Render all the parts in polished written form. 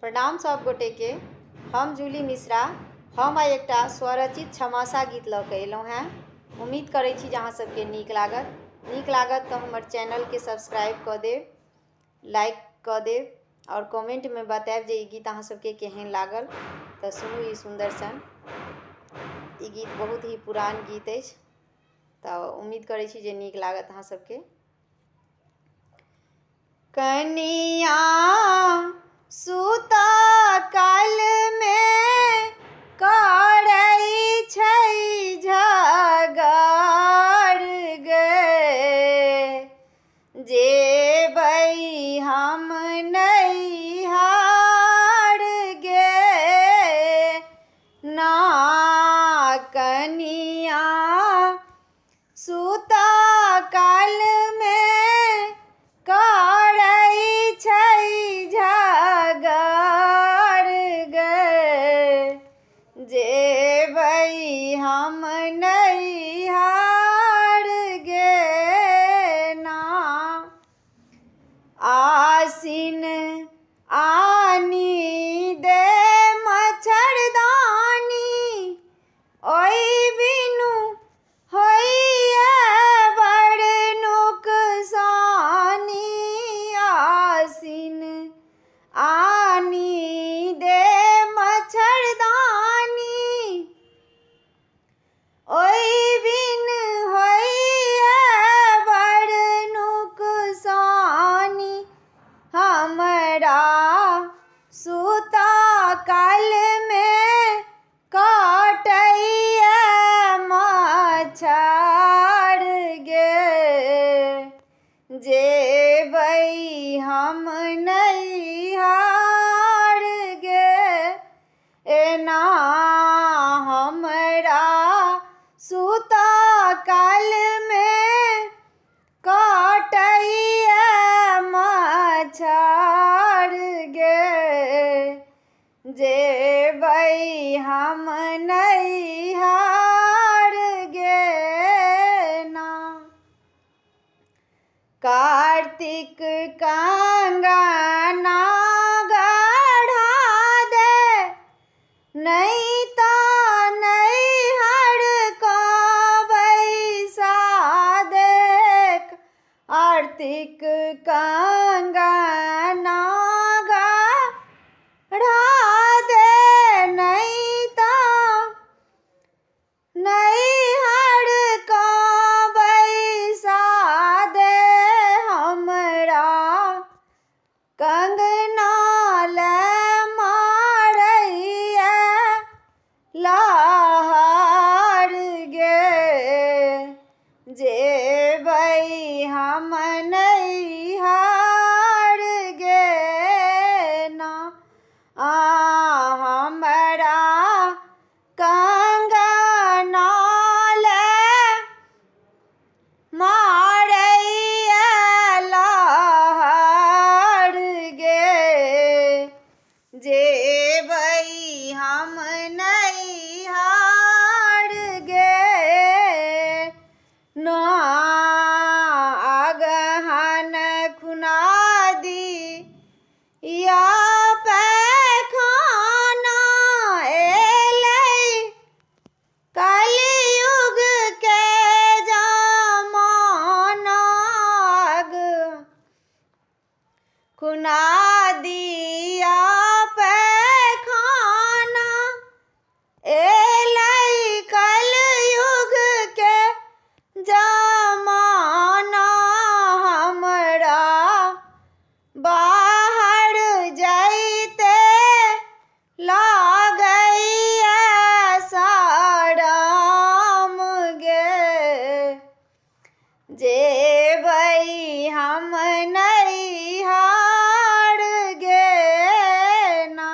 प्रणाम सब गोटे के। हम जूली मिश्रा। हम आइ एकटा स्वरचित क्षमाशा गीत लऽ कऽ अयलहुँ हेँ। उम्मीद करै छी जे अहाँ सबके नीक लागत तऽ हमर चैनलके सब्सक्राइब कऽ देब, लाइक कऽ देब और कमेंटमे बतायब जे ई गीत अहाँ सबके केहन लागल। तऽ सुनू ई सुन्दर सन। ई गीत बहुत ही पुरान गीत अछि, तऽ उम्मीद करै छी जे नीक लागत अहाँ सबके। कनिया सुता काल में करै छै झगड़ गे, जेबै हम नैहर गे ना। कनिया सुता काल में करै छै झगड़ गे, जेबै हम नैहर गे ना। आसिन आनी दे मच्छरदानी, ओइ बिनु होइए बड़ नुकसानी। आसिन आनी दे मच्छरदानी, ओइ बिन होइए बड़ नुकसानी। हमरा सुता काल में काटैए मच्छर गे, जेबै हम नैहर गे ना। हमरा सुता काल में काटैए मच्छर गे, जेबै हम नैहर गे ना। कार्तिक कंगना गढ़ा दे, नहीं तऽ नैहर का बैसा देख। कार्तिक कंगना गढ़ा दे, नहीं तऽ नैहर का बैसा दे। हमरा कंगना ले मारैए लहर गे, जेबै हम नैहर गे ना। हमरा कंगना ले मारैए लहर गे, जेबै हम नैहर गे ना। अगहन खुनादी या पैखाना, एलै कलयुग के जमाना। खुनादी या पैखाना, एलै कलयुग के जमाना। हमरा बाहर जाइते लागैए शरम गे, जेबै हम नैहर गे ना।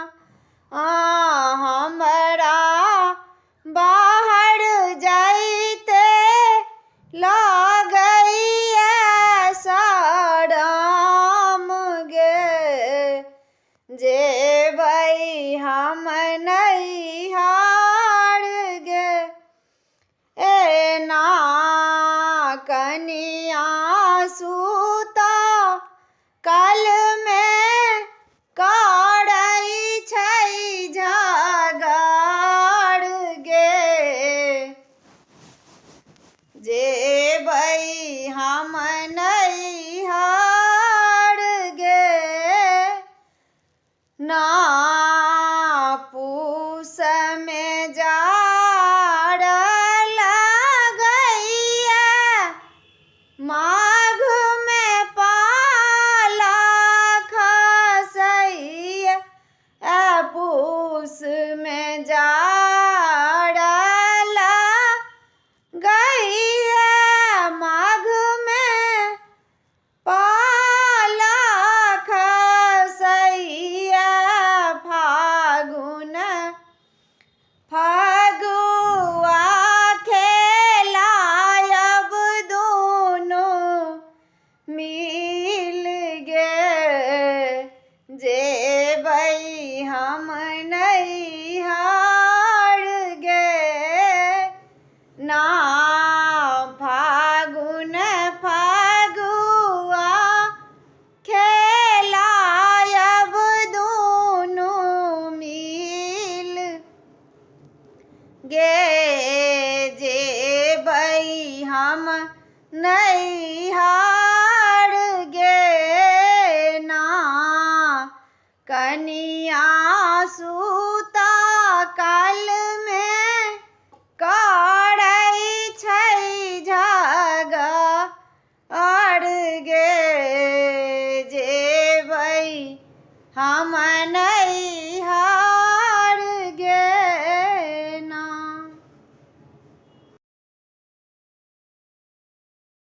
हमरा बाहर जाइते लागैए शरम गे, जेबै हम नैहर गे ना। कनिया सुता काल में काढ़ै ना